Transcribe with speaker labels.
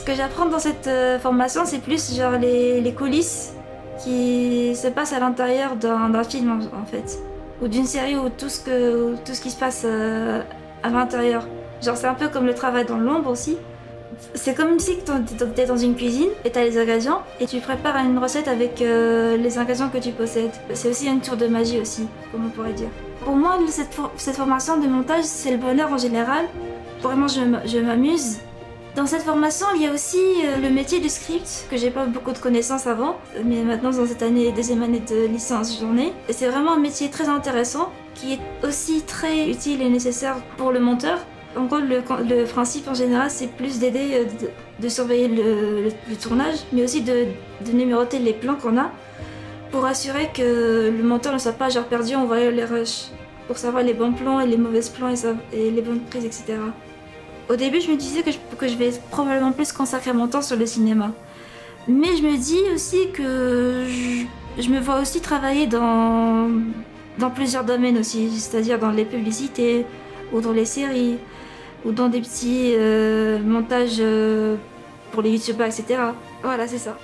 Speaker 1: que j'apprends dans cette formation, c'est plus genre les coulisses qui se passent à l'intérieur d'un film en fait. Ou d'une série ou tout ce qui se passe à l'intérieur. Genre c'est un peu comme le travail dans l'ombre aussi. C'est comme si t'es dans une cuisine et t'as les ingrédients et tu prépares une recette avec les ingrédients que tu possèdes. C'est aussi une tour de magie aussi, comme on pourrait dire. Pour moi, cette formation de montage, c'est le bonheur en général. Vraiment, je m'amuse. Dans cette formation, il y a aussi le métier du script, que j'ai pas beaucoup de connaissances avant, mais maintenant dans cette année, deuxième année de licence, j'en ai. Et c'est vraiment un métier très intéressant, qui est aussi très utile et nécessaire pour le monteur. En gros, le principe en général, c'est plus d'aider, de surveiller le tournage, mais aussi de numéroter les plans qu'on a, pour assurer que le monteur ne soit pas genre perdu en voyant les rushs, pour savoir les bons plans et les mauvais plans et les bonnes prises, etc. Au début, je me disais que je vais probablement plus consacrer mon temps sur le cinéma. Mais je me dis aussi que je me vois aussi travailler dans plusieurs domaines aussi, c'est-à-dire dans les publicités, ou dans les séries, ou dans des petits montages pour les youtubeurs, etc. Voilà, c'est ça.